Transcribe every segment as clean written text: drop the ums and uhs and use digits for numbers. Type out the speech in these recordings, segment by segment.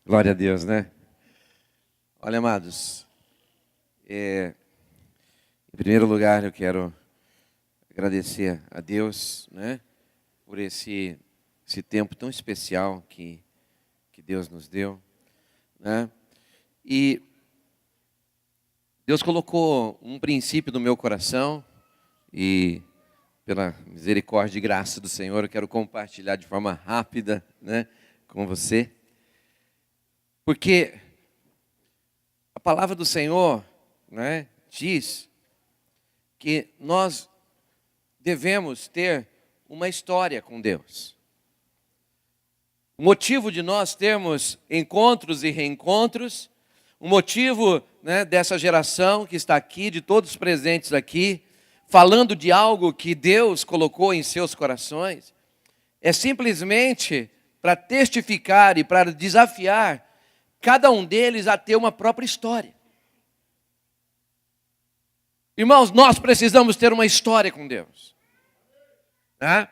Glória a Deus, né? Olha, amados, em primeiro lugar eu quero agradecer a Deus, né, por esse tempo tão especial que Deus nos deu, né? E Deus colocou um princípio no meu coração e pela misericórdia e graça do Senhor eu quero compartilhar de forma rápida, né, com você. Porque a palavra do Senhor, né, diz que nós devemos ter uma história com Deus. O motivo de nós termos encontros e reencontros, o motivo, né, dessa geração que está aqui, de todos presentes aqui, falando de algo que Deus colocou em seus corações, é simplesmente para testificar e para desafiar cada um deles a ter uma própria história. Irmãos, nós precisamos ter uma história com Deus, né?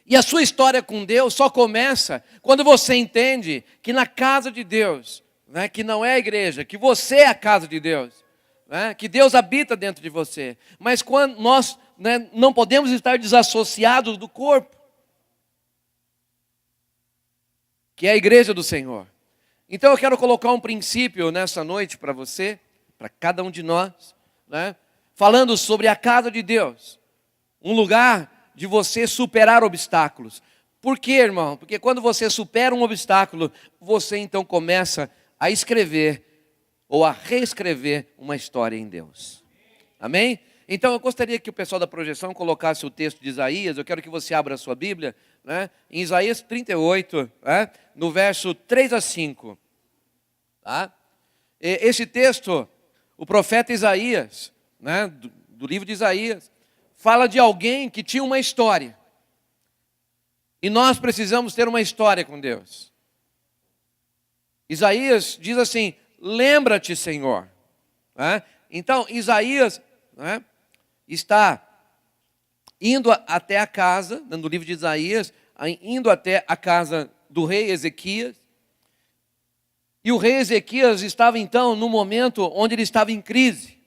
E a sua história com Deus só começa quando você entende que na casa de Deus, né, que não é a igreja, que você é a casa de Deus, né, que Deus habita dentro de você. Mas quando nós, né, não podemos estar desassociados do corpo, que é a igreja do Senhor. Então eu quero colocar um princípio nessa noite para você, para cada um de nós, né, falando sobre a casa de Deus, um lugar de você superar obstáculos. Por quê, irmão? Porque quando você supera um obstáculo, você então começa a escrever ou a reescrever uma história em Deus. Amém? Então eu gostaria que o pessoal da projeção colocasse o texto de Isaías. Eu quero que você abra a sua Bíblia, né, em Isaías 38, né, no verso 3 a 5. Tá? Esse texto, o profeta Isaías, né, do livro de Isaías, fala de alguém que tinha uma história. E nós precisamos ter uma história com Deus. Isaías diz assim: lembra-te, Senhor. Né? Então, Isaías, né, está indo até a casa, no livro de Isaías, indo até a casa do rei Ezequias. E o rei Ezequias estava então no momento onde ele estava em crise.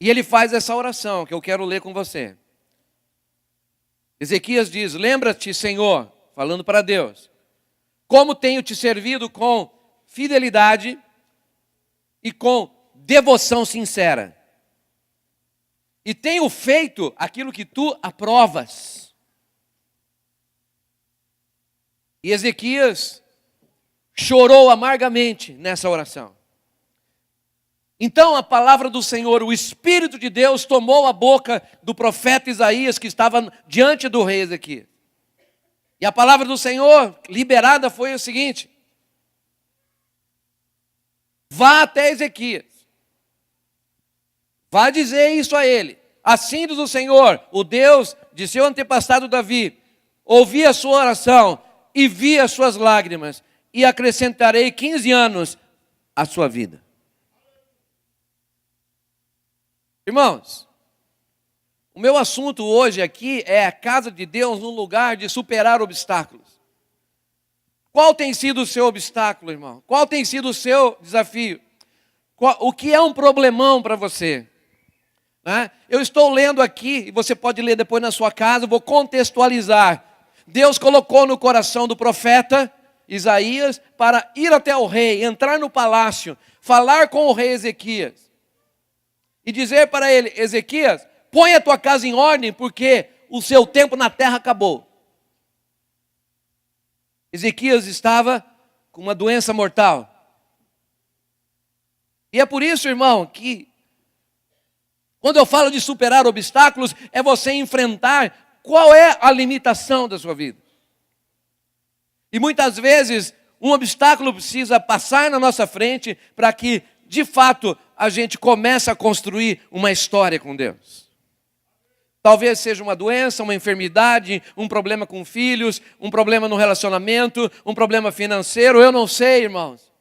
E ele faz essa oração que eu quero ler com você. Ezequias diz: lembra-te, Senhor, falando para Deus, como tenho te servido com fidelidade e com devoção sincera. E tenho feito aquilo que tu aprovas. E Ezequias chorou amargamente nessa oração. Então a palavra do Senhor, o Espírito de Deus tomou a boca do profeta Isaías que estava diante do rei Ezequias. E a palavra do Senhor liberada foi o seguinte: vá até Ezequias, vá dizer isso a ele. Assim diz o Senhor, o Deus de seu antepassado Davi: ouvi a sua oração e vi as suas lágrimas, e acrescentarei 15 anos à sua vida. Irmãos, o meu assunto hoje aqui é a casa de Deus num lugar de superar obstáculos. Qual tem sido o seu obstáculo, irmão? Qual tem sido o seu desafio? O que é um problemão para você? Né? Eu estou lendo aqui, e você pode ler depois na sua casa, eu vou contextualizar. Deus colocou no coração do profeta Isaías para ir até o rei, entrar no palácio, falar com o rei Ezequias. E dizer para ele: Ezequias, põe a tua casa em ordem, porque o seu tempo na terra acabou. Ezequias estava com uma doença mortal. E é por isso, irmão, que quando eu falo de superar obstáculos, é você enfrentar qual é a limitação da sua vida. E muitas vezes um obstáculo precisa passar na nossa frente para que, de fato, a gente começa a construir uma história com Deus. Talvez seja uma doença, uma enfermidade, um problema com filhos, um problema no relacionamento, um problema financeiro, eu não sei, irmãos.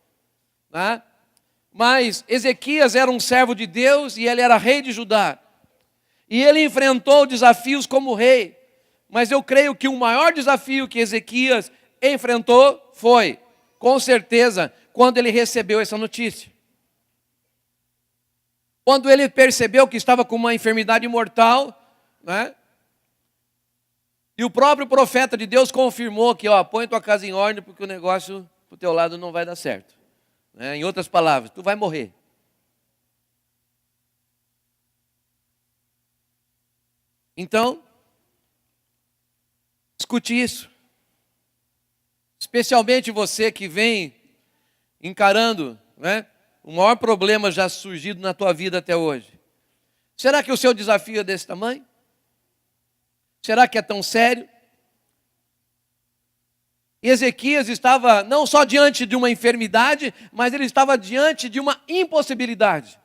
Né? Mas Ezequias era um servo de Deus e ele era rei de Judá. E ele enfrentou desafios como rei. Mas eu creio que o maior desafio que Ezequias enfrentou foi com certeza, quando ele recebeu essa notícia. Quando ele percebeu que estava com uma enfermidade mortal, né? E o próprio profeta de Deus confirmou que, põe tua casa em ordem, porque o negócio pro teu lado não vai dar certo. Né? Em outras palavras, tu vai morrer. Então, escute isso. Especialmente você que vem encarando, né, o maior problema já surgido na tua vida até hoje. Será que o seu desafio é desse tamanho? Será que é tão sério? E Ezequias estava não só diante de uma enfermidade, mas ele estava diante de uma impossibilidade.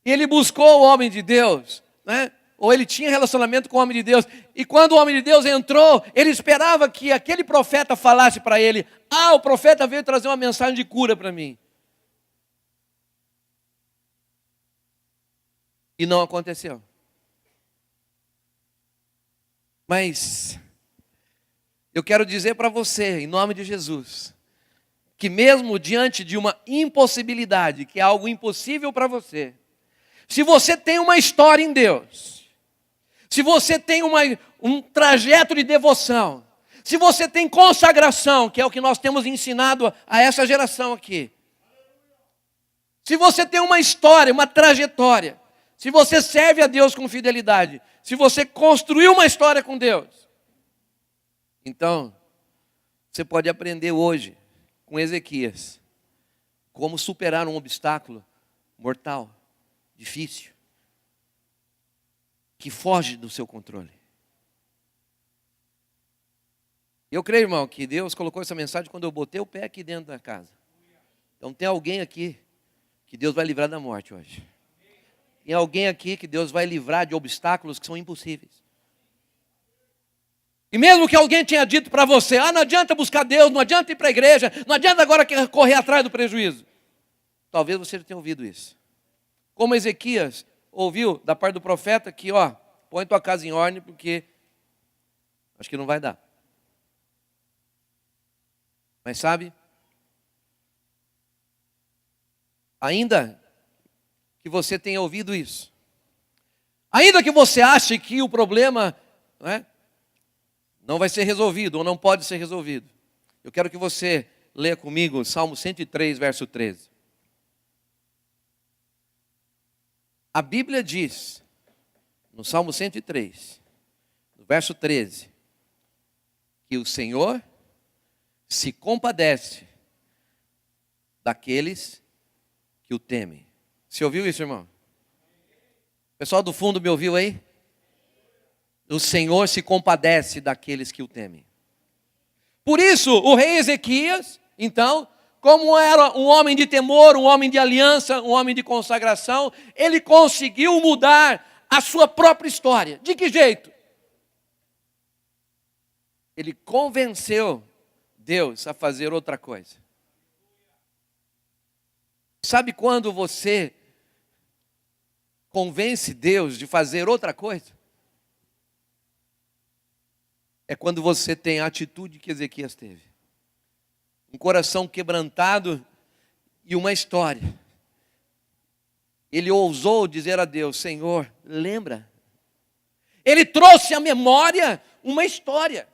E ele buscou o homem de Deus, né? Ou ele tinha relacionamento com o homem de Deus. E quando o homem de Deus entrou, ele esperava que aquele profeta falasse para ele: o profeta veio trazer uma mensagem de cura para mim. E não aconteceu. Mas eu quero dizer para você, em nome de Jesus, que mesmo diante de uma impossibilidade, que é algo impossível para você, se você tem uma história em Deus, se você tem um trajeto de devoção, se você tem consagração, que é o que nós temos ensinado a essa geração aqui, se você tem uma história, uma trajetória, se você serve a Deus com fidelidade, se você construiu uma história com Deus, então você pode aprender hoje com Ezequias como superar um obstáculo mortal, difícil, que foge do seu controle. Eu creio, irmão, que Deus colocou essa mensagem quando eu botei o pé aqui dentro da casa. Então tem alguém aqui que Deus vai livrar da morte hoje. Tem alguém aqui que Deus vai livrar de obstáculos que são impossíveis. E mesmo que alguém tenha dito para você: não adianta buscar Deus, não adianta ir para a igreja, não adianta agora correr atrás do prejuízo. Talvez você já tenha ouvido isso. Como Ezequias ouviu da parte do profeta que, põe tua casa em ordem, porque acho que não vai dar. Mas sabe, ainda que você tenha ouvido isso, ainda que você ache que o problema não vai ser resolvido, ou não pode ser resolvido, eu quero que você leia comigo Salmo 103, verso 13. A Bíblia diz, no Salmo 103, no verso 13, que o Senhor se compadece daqueles que o temem. Você ouviu isso, irmão? O pessoal do fundo me ouviu aí? O Senhor se compadece daqueles que o temem. Por isso, o rei Ezequias, então, como era um homem de temor, um homem de aliança, um homem de consagração, ele conseguiu mudar a sua própria história. De que jeito? Ele convenceu Deus a fazer outra coisa. Sabe quando você convence Deus de fazer outra coisa? É quando você tem a atitude que Ezequias teve. Um coração quebrantado e uma história. Ele ousou dizer a Deus: Senhor, lembra? Ele trouxe à memória uma história.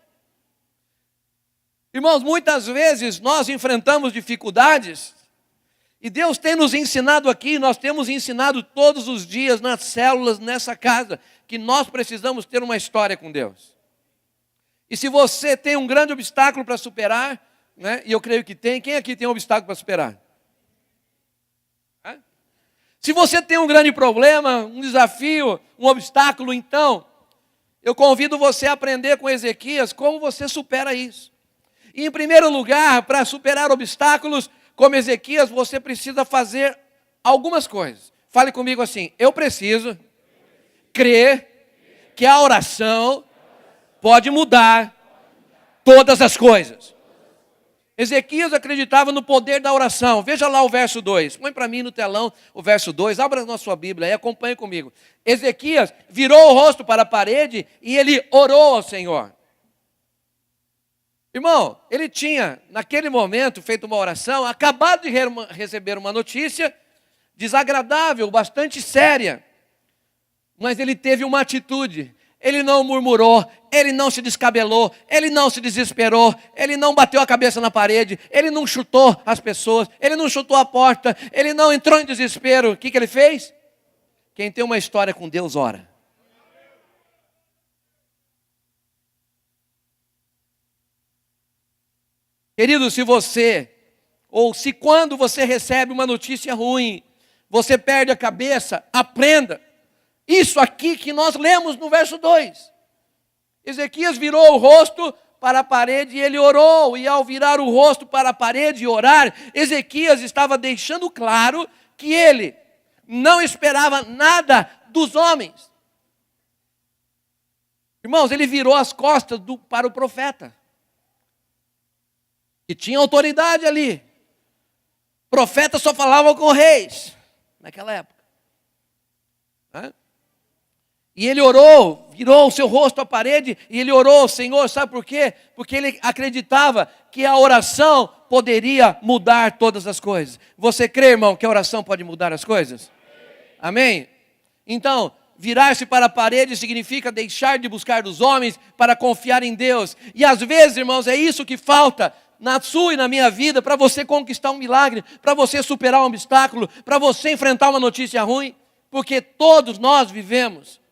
Irmãos, muitas vezes nós enfrentamos dificuldades e Deus tem nos ensinado aqui, nós temos ensinado todos os dias nas células, nessa casa, que nós precisamos ter uma história com Deus. E se você tem um grande obstáculo para superar, e eu creio que tem, quem aqui tem um obstáculo para superar? Se você tem um grande problema, um desafio, um obstáculo, então, eu convido você a aprender com Ezequias como você supera isso. E em primeiro lugar, para superar obstáculos, como Ezequias, você precisa fazer algumas coisas. Fale comigo assim: eu preciso crer que a oração pode mudar todas as coisas. Ezequias acreditava no poder da oração. Veja lá o verso 2. Põe para mim no telão o verso 2. Abra na sua Bíblia e acompanhe comigo. Ezequias virou o rosto para a parede e ele orou ao Senhor. Irmão, ele tinha, naquele momento, feito uma oração, acabado de receber uma notícia desagradável, bastante séria. Mas ele teve uma atitude. Ele não murmurou, ele não se descabelou, ele não se desesperou, ele não bateu a cabeça na parede, ele não chutou as pessoas, ele não chutou a porta, ele não entrou em desespero. O que ele fez? Quem tem uma história com Deus, ora. Querido, se você, ou se quando você recebe uma notícia ruim, você perde a cabeça, aprenda. Isso aqui que nós lemos no verso 2. Ezequias virou o rosto para a parede e ele orou. E ao virar o rosto para a parede e orar, Ezequias estava deixando claro que ele não esperava nada dos homens. Irmãos, ele virou as costas para o profeta, que tinha autoridade ali. Profetas só falavam com reis naquela época. E ele orou, virou o seu rosto à parede e ele orou, Senhor, sabe por quê? Porque ele acreditava que a oração poderia mudar todas as coisas. Você crê, irmão, que a oração pode mudar as coisas? Amém? Então, virar-se para a parede significa deixar de buscar dos homens para confiar em Deus. E às vezes, irmãos, é isso que falta na sua e na minha vida, para você conquistar um milagre, para você superar um obstáculo, para você enfrentar uma notícia ruim, porque todos nós vivemos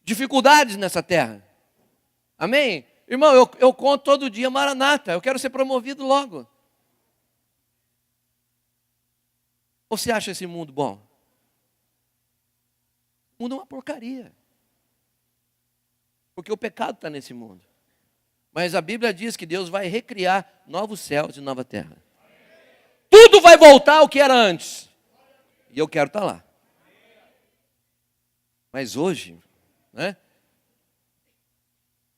dificuldades nessa terra. Amém? Irmão, eu conto todo dia, Maranata, eu quero ser promovido logo. Você acha esse mundo bom? O mundo é uma porcaria. Porque o pecado está nesse mundo. Mas a Bíblia diz que Deus vai recriar novos céus e nova terra. Tudo vai voltar ao que era antes. E eu quero estar lá. Mas hoje,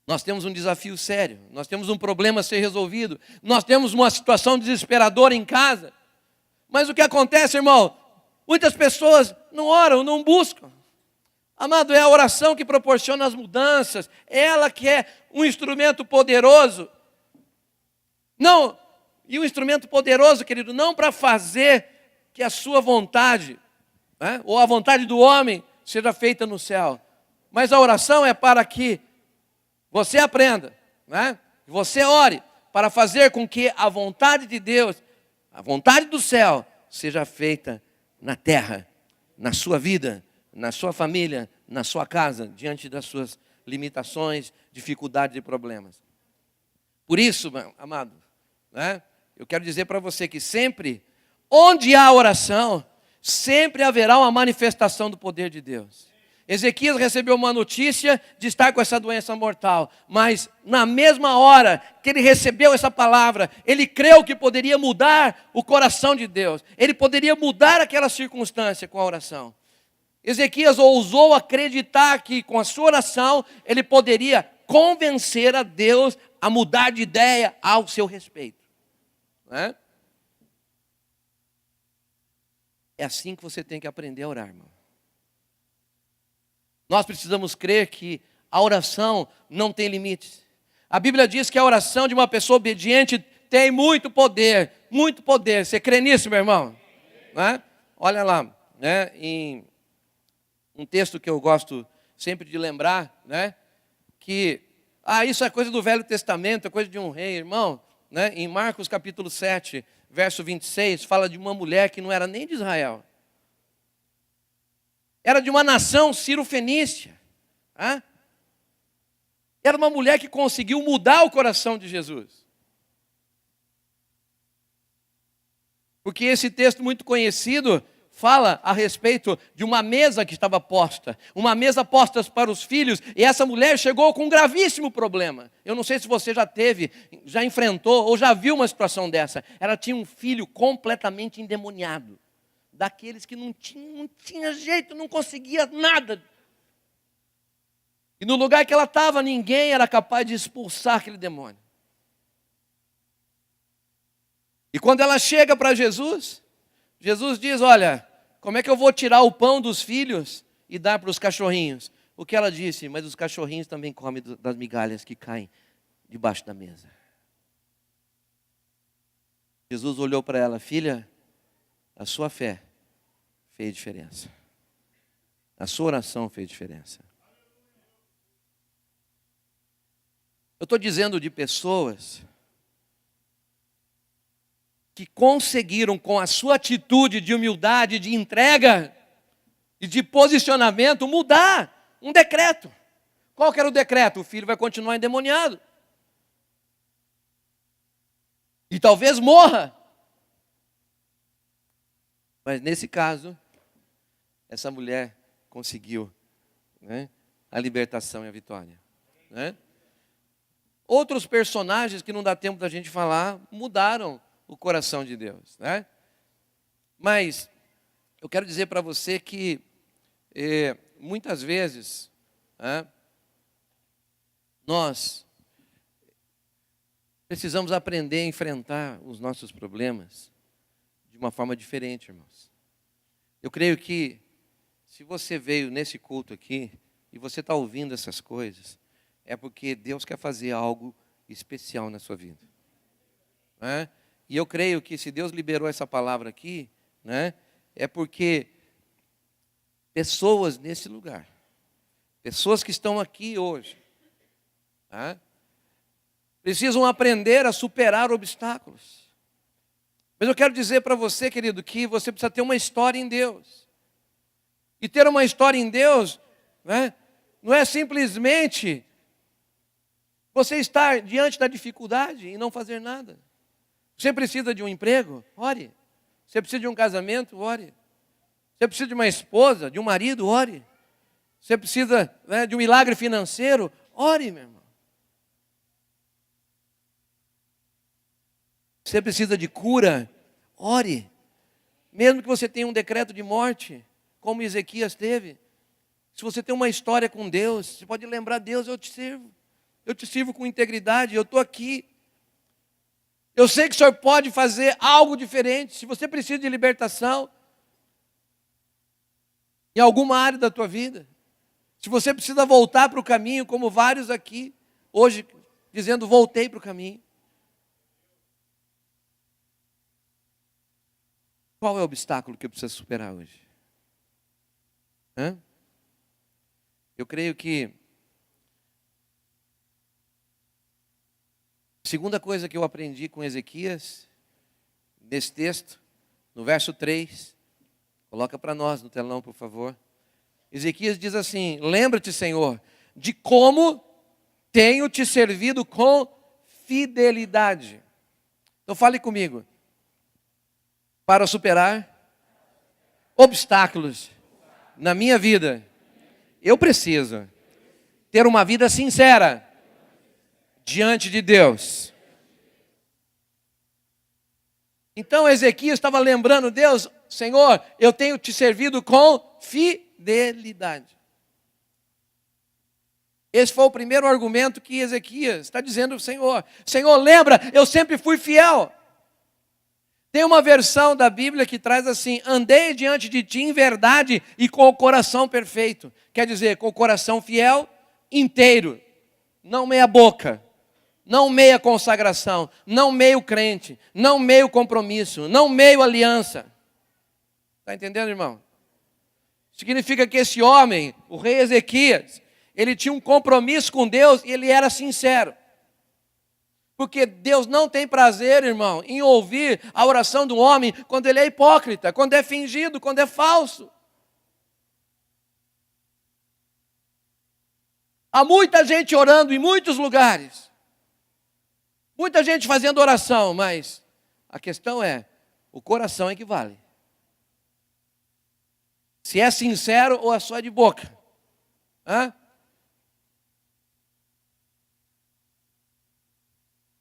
nós temos um desafio sério. Nós temos um problema a ser resolvido. Nós temos uma situação desesperadora em casa. Mas o que acontece, irmão? Muitas pessoas não oram, não buscam. Amado, é a oração que proporciona as mudanças. Ela que é um instrumento poderoso. Não, e um instrumento poderoso, querido, não para fazer que a sua vontade, ou a vontade do homem, seja feita no céu. Mas a oração é para que você aprenda, você ore, para fazer com que a vontade de Deus, a vontade do céu, seja feita na terra, na sua vida, na sua família, na sua casa, diante das suas limitações, dificuldades e problemas. Por isso, meu amado, eu quero dizer para você que sempre, onde há oração, sempre haverá uma manifestação do poder de Deus. Ezequias recebeu uma notícia de estar com essa doença mortal, mas na mesma hora que ele recebeu essa palavra, ele creu que poderia mudar o coração de Deus, ele poderia mudar aquela circunstância com a oração. Ezequias ousou acreditar que com a sua oração ele poderia convencer a Deus a mudar de ideia ao seu respeito. É assim que você tem que aprender a orar, irmão. Nós precisamos crer que a oração não tem limites. A Bíblia diz que a oração de uma pessoa obediente tem muito poder, muito poder. Você crê nisso, meu irmão? Olha lá, em um texto que eu gosto sempre de lembrar, que isso é coisa do Velho Testamento, é coisa de um rei, irmão. Em Marcos capítulo 7, verso 26, fala de uma mulher que não era nem de Israel. Era de uma nação cirofenícia. Era uma mulher que conseguiu mudar o coração de Jesus. Porque esse texto muito conhecido fala a respeito de uma mesa que estava posta. Uma mesa posta para os filhos. E essa mulher chegou com um gravíssimo problema. Eu não sei se você já teve, já enfrentou ou já viu uma situação dessa. Ela tinha um filho completamente endemoniado. Daqueles que não tinha jeito, não conseguia nada. E no lugar que ela estava, ninguém era capaz de expulsar aquele demônio. E quando ela chega para Jesus, Jesus diz, olha, como é que eu vou tirar o pão dos filhos e dar para os cachorrinhos? O que ela disse, mas os cachorrinhos também comem das migalhas que caem debaixo da mesa. Jesus olhou para ela: filha, a sua fé fez diferença. A sua oração fez diferença. Eu estou dizendo de pessoas que conseguiram, com a sua atitude de humildade, de entrega e de posicionamento, mudar um decreto. Qual que era o decreto? O filho vai continuar endemoniado. E talvez morra. Mas nesse caso, essa mulher conseguiu, né, a libertação e a vitória. Né? Outros personagens que não dá tempo da gente falar mudaram o coração de Deus. Né? Mas eu quero dizer para você que muitas vezes nós precisamos aprender a enfrentar os nossos problemas de uma forma diferente, irmãos. Eu creio que se você veio nesse culto aqui e você está ouvindo essas coisas, é porque Deus quer fazer algo especial na sua vida. Né? E eu creio que se Deus liberou essa palavra aqui, né, é porque pessoas nesse lugar, pessoas que estão aqui hoje, né, precisam aprender a superar obstáculos. Mas eu quero dizer para você, querido, que você precisa ter uma história em Deus. E ter uma história em Deus, né, não é simplesmente você estar diante da dificuldade e não fazer nada. Você precisa de um emprego? Ore. Você precisa de um casamento? Ore. Você precisa de uma esposa, de um marido? Ore. Você precisa, né, de um milagre financeiro? Ore, meu irmão. Você precisa de cura? Ore. Mesmo que você tenha um decreto de morte, como Ezequias teve, se você tem uma história com Deus, você pode lembrar: Deus, eu te sirvo. Eu te sirvo com integridade, eu estou aqui. Eu sei que o Senhor pode fazer algo diferente. Se você precisa de libertação em alguma área da tua vida, se você precisa voltar para o caminho, como vários aqui, hoje, dizendo: voltei para o caminho. Qual é o obstáculo que eu preciso superar hoje? Eu creio que a segunda coisa que eu aprendi com Ezequias, nesse texto, no verso 3, coloca para nós no telão, por favor. Ezequias diz assim: lembra-te, Senhor, de como tenho te servido com fidelidade. Então fale comigo. Para superar obstáculos na minha vida, eu preciso ter uma vida sincera diante de Deus. Então Ezequias estava lembrando: Deus, Senhor, eu tenho te servido com fidelidade. Esse foi o primeiro argumento que Ezequias está dizendo ao Senhor. Senhor, lembra, eu sempre fui fiel. Tem uma versão da Bíblia que traz assim: andei diante de ti em verdade e com o coração perfeito. Quer dizer, com o coração fiel, inteiro, não meia boca, não meia consagração, não meio crente, não meio compromisso, não meio aliança. Está entendendo, irmão? Significa que esse homem, o rei Ezequias, ele tinha um compromisso com Deus e ele era sincero. Porque Deus não tem prazer, irmão, em ouvir a oração do homem quando ele é hipócrita, quando é fingido, quando é falso. Há muita gente orando em muitos lugares. Muita gente fazendo oração, mas a questão é, o coração é que vale. Se é sincero ou é só de boca.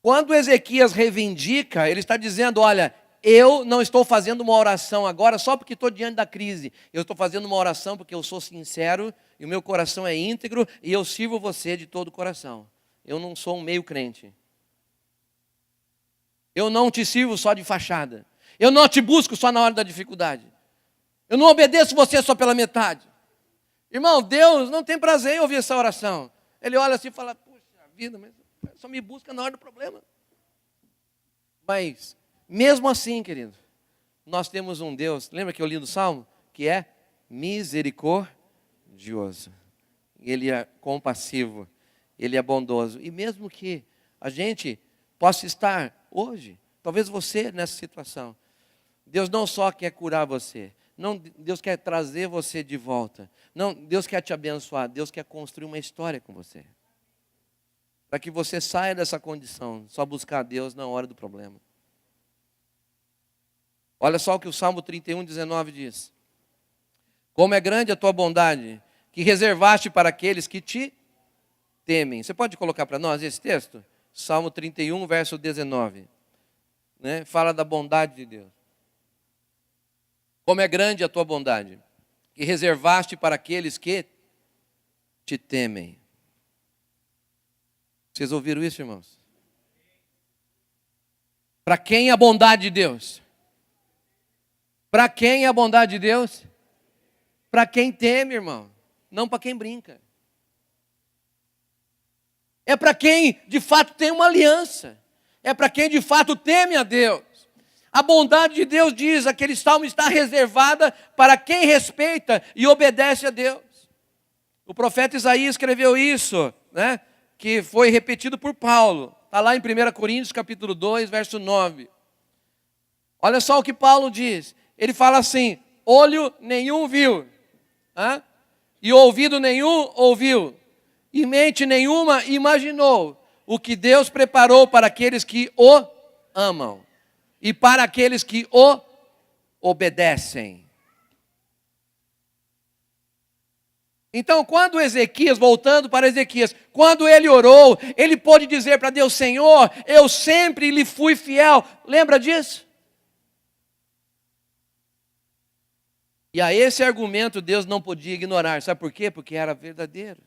Quando Ezequias reivindica, ele está dizendo: olha, eu não estou fazendo uma oração agora só porque estou diante da crise. Eu estou fazendo uma oração porque eu sou sincero e o meu coração é íntegro e eu sirvo você de todo o coração. Eu não sou um meio crente. Eu não te sirvo só de fachada. Eu não te busco só na hora da dificuldade. Eu não obedeço você só pela metade. Irmão, Deus não tem prazer em ouvir essa oração. Ele olha assim e fala: puxa vida, mas só me busca na hora do problema. Mas Mesmo assim, querido, nós temos um Deus, lembra que eu li no Salmo? Que é misericordioso. Ele é compassivo, Ele é bondoso. E mesmo que a gente possa estar hoje, talvez você nessa situação, Deus não só quer curar você, não, Deus quer trazer você de volta. Não, Deus quer te abençoar, Deus quer construir uma história com você. Para que você saia dessa condição, só buscar a Deus na hora do problema. Olha só o que o Salmo 31, 19 diz. Como é grande a tua bondade, que reservaste para aqueles que te temem. Você pode colocar para nós esse texto? Salmo 31, verso 19. Né? Fala da bondade de Deus. Como é grande a tua bondade, que reservaste para aqueles que te temem. Vocês ouviram isso, irmãos? Para quem é a bondade de Deus? Para quem é a bondade de Deus? Para quem teme, irmão. Não para quem brinca. É para quem de fato tem uma aliança. É para quem de fato teme a Deus. A bondade de Deus, diz, aquele salmo está reservada para quem respeita e obedece a Deus. O profeta Isaías escreveu isso, né? Que foi repetido por Paulo. Está lá em 1 Coríntios capítulo 2, verso 9. Olha só o que Paulo diz. Ele fala assim, olho nenhum viu, e ouvido nenhum ouviu, e mente nenhuma imaginou o que Deus preparou para aqueles que o amam e para aqueles que o obedecem. Então, quando Ezequias, voltando para Ezequias, quando ele orou, ele pôde dizer para Deus, Senhor, eu sempre lhe fui fiel. Lembra disso? E a esse argumento Deus não podia ignorar. Sabe por quê? Porque era verdadeiro.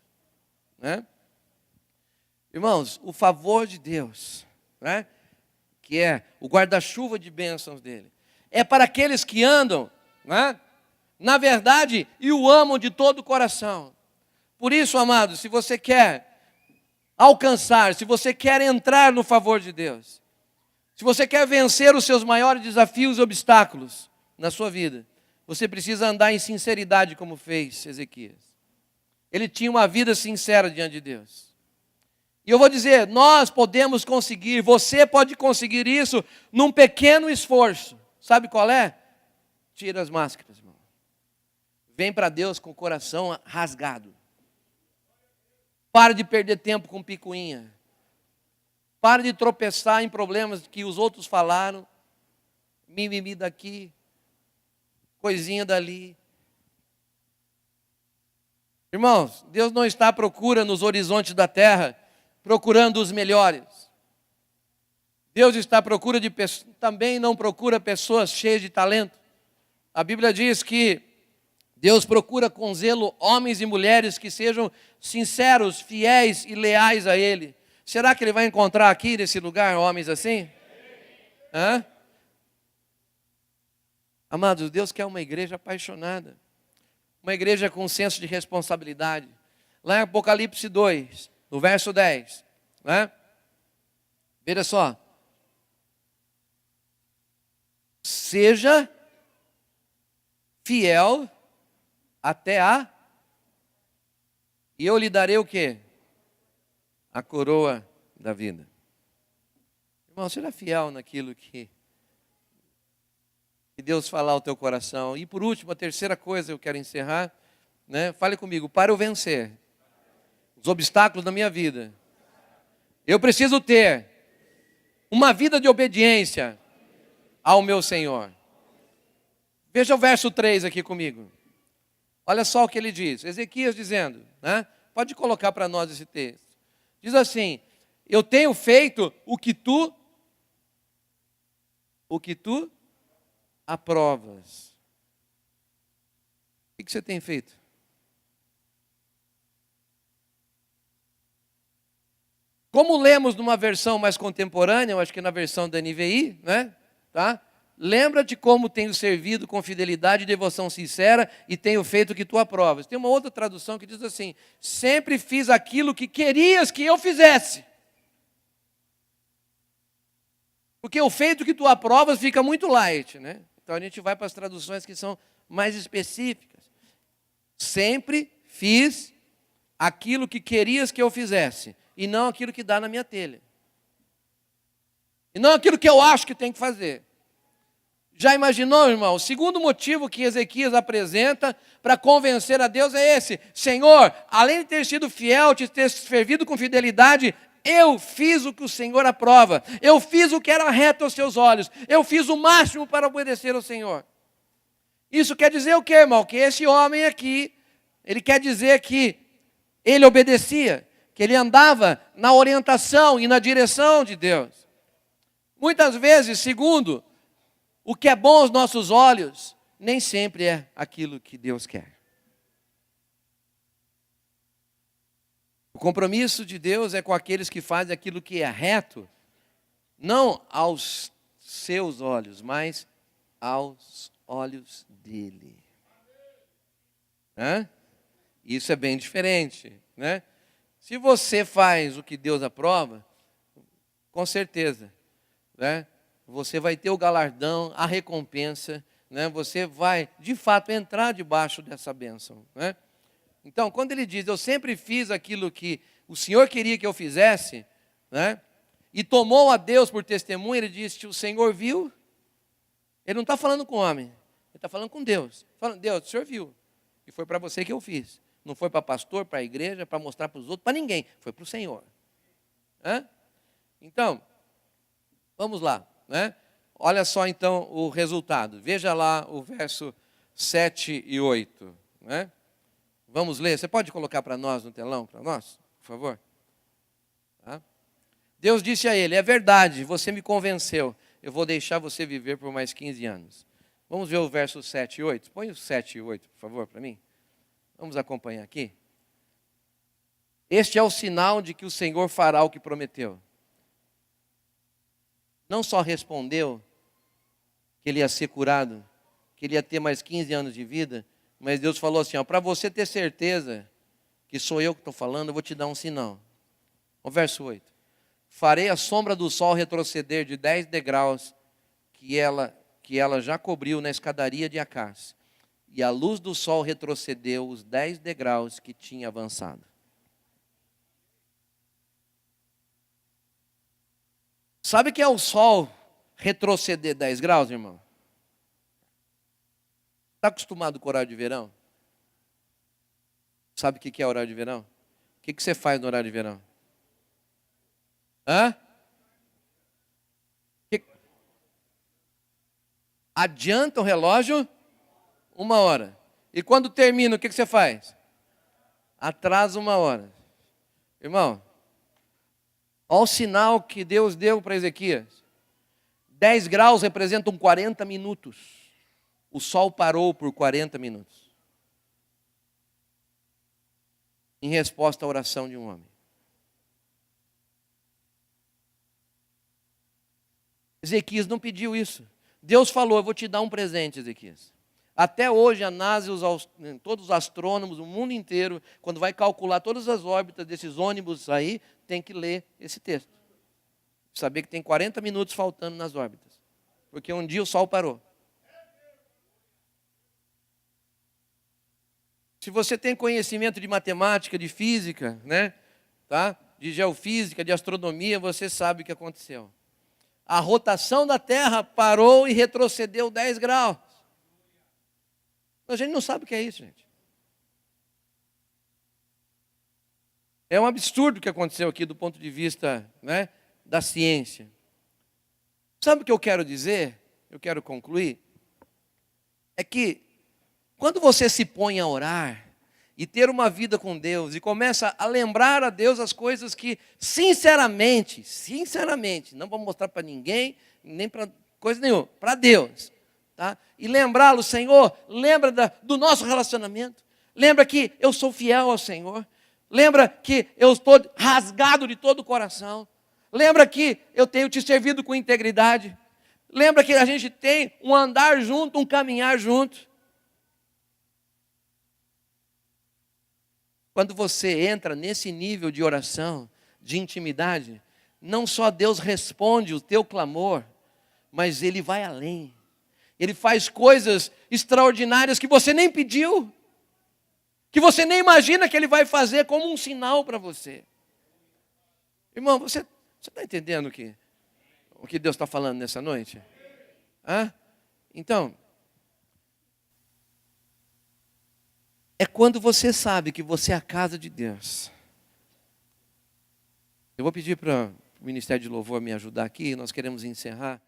Né? Irmãos, o favor de Deus, né? Que é o guarda-chuva de bênçãos dele, é para aqueles que andam, né? Na verdade, e o amam de todo o coração. Por isso, amados, se você quer alcançar, se você quer entrar no favor de Deus, se você quer vencer os seus maiores desafios e obstáculos na sua vida, você precisa andar em sinceridade como fez Ezequias. Ele tinha uma vida sincera diante de Deus. E eu vou dizer, nós podemos conseguir, você pode conseguir isso num pequeno esforço. Sabe qual é? Tira as máscaras, irmão. Vem para Deus com o coração rasgado. Para de perder tempo com picuinha. Para de tropeçar em problemas que os outros falaram. Mimimi daqui, coisinha dali. Irmãos, Deus não está à procura nos horizontes da terra, procurando os melhores. Deus está à procura de pessoas, também não procura pessoas cheias de talento. A Bíblia diz que Deus procura com zelo homens e mulheres que sejam sinceros, fiéis e leais a Ele. Será que Ele vai encontrar aqui nesse lugar homens assim? Hã? Amados, Deus quer uma igreja apaixonada. Uma igreja com senso de responsabilidade. Lá em Apocalipse 2, no verso 10. Né? Veja só. Seja fiel até e eu lhe darei o quê? A coroa da vida. Irmão, seja fiel naquilo que Deus falar ao teu coração. E por último, a terceira coisa eu quero encerrar, né? Fale comigo, para eu vencer os obstáculos da minha vida, eu preciso ter uma vida de obediência ao meu Senhor. Veja o verso 3 aqui comigo. Olha só o que ele diz. Ezequias dizendo, né? Pode colocar para nós esse texto. Diz assim, eu tenho feito o que tu aprovas. O que você tem feito? Como lemos numa versão mais contemporânea, eu acho que na versão da NVI, né? Tá? Lembra-te como tenho servido com fidelidade e devoção sincera e tenho feito o que tu aprovas. Tem uma outra tradução que diz assim, sempre fiz aquilo que querias que eu fizesse. Porque o feito que tu aprovas fica muito light, né? Então a gente vai para as traduções que são mais específicas. Sempre fiz aquilo que querias que eu fizesse, e não aquilo que dá na minha telha. E não aquilo que eu acho que tem que fazer. Já imaginou, irmão? O segundo motivo que Ezequias apresenta para convencer a Deus é esse: Senhor, além de ter sido fiel, de ter servido com fidelidade, eu fiz o que o Senhor aprova. Eu fiz o que era reto aos seus olhos. Eu fiz o máximo para obedecer ao Senhor. Isso quer dizer o quê, irmão? Que esse homem aqui, ele quer dizer que ele obedecia, que ele andava na orientação e na direção de Deus. Muitas vezes, segundo, o que é bom aos nossos olhos, nem sempre é aquilo que Deus quer. O compromisso de Deus é com aqueles que fazem aquilo que é reto, não aos seus olhos, mas aos olhos dele. Isso é bem diferente, né? Se você faz o que Deus aprova, com certeza, né? Você vai ter o galardão, a recompensa, né? Você vai, de fato, entrar debaixo dessa bênção, né? Então, quando ele diz, eu sempre fiz aquilo que o Senhor queria que eu fizesse, né? E tomou a Deus por testemunha, ele disse, o Senhor viu. Ele não está falando com o homem, ele está falando com Deus. Falando, Deus, o Senhor viu. E foi para você que eu fiz. Não foi para pastor, para a igreja, para mostrar para os outros, para ninguém. Foi para o Senhor. Então, vamos lá, né? Olha só então o resultado. Veja lá o verso 7 e 8, né? Vamos ler. Você pode colocar para nós no telão, para nós, por favor? Tá? Deus disse a ele, é verdade, você me convenceu. Eu vou deixar você viver por mais 15 anos. Vamos ver o verso 7 e 8. Põe o 7 e 8, por favor, para mim. Vamos acompanhar aqui. Este é o sinal de que o Senhor fará o que prometeu. Não só respondeu que ele ia ser curado, que ele ia ter mais 15 anos de vida, mas Deus falou assim, para você ter certeza que sou eu que estou falando, eu vou te dar um sinal. O verso 8. Farei a sombra do sol retroceder de 10 degraus que ela já cobriu na escadaria de Acás. E a luz do sol retrocedeu os 10 degraus que tinha avançado. Sabe o que é o sol retroceder 10 graus, irmão? Está acostumado com o horário de verão? Sabe o que é horário de verão? O que você faz no horário de verão? Adianta o relógio 1 hora. E quando termina, o que você faz? Atrasa 1 hora. Irmão, olha o sinal que Deus deu para Ezequias. 10 graus representam 40 minutos. O sol parou por 40 minutos. Em resposta à oração de um homem. Ezequias não pediu isso. Deus falou, eu vou te dar um presente, Ezequias. Até hoje a NASA, todos os astrônomos, o mundo inteiro, quando vai calcular todas as órbitas desses ônibus aí, tem que ler esse texto. Saber que tem 40 minutos faltando nas órbitas. Porque um dia o sol parou. Se você tem conhecimento de matemática, de física, né, tá? De geofísica, de astronomia, você sabe o que aconteceu. A rotação da Terra parou e retrocedeu 10 graus. A gente não sabe o que é isso, gente. É um absurdo o que aconteceu aqui do ponto de vista, né, da ciência. Sabe o que eu quero dizer? Eu quero concluir. É que quando você se põe a orar e ter uma vida com Deus e começa a lembrar a Deus as coisas que sinceramente, não vou mostrar para ninguém, nem para coisa nenhuma, para Deus, tá? E lembrá-lo, Senhor, lembra do nosso relacionamento, lembra que eu sou fiel ao Senhor, lembra que eu estou rasgado de todo o coração, lembra que eu tenho te servido com integridade, lembra que a gente tem um andar junto, um caminhar junto. Quando você entra nesse nível de oração, de intimidade, não só Deus responde o teu clamor, mas Ele vai além. Ele faz coisas extraordinárias que você nem pediu, que você nem imagina que Ele vai fazer como um sinal para você. Irmão, você está entendendo o que Deus está falando nessa noite? Hã? Então, é quando você sabe que você é a casa de Deus. Eu vou pedir para o Ministério de Louvor me ajudar aqui, nós queremos encerrar.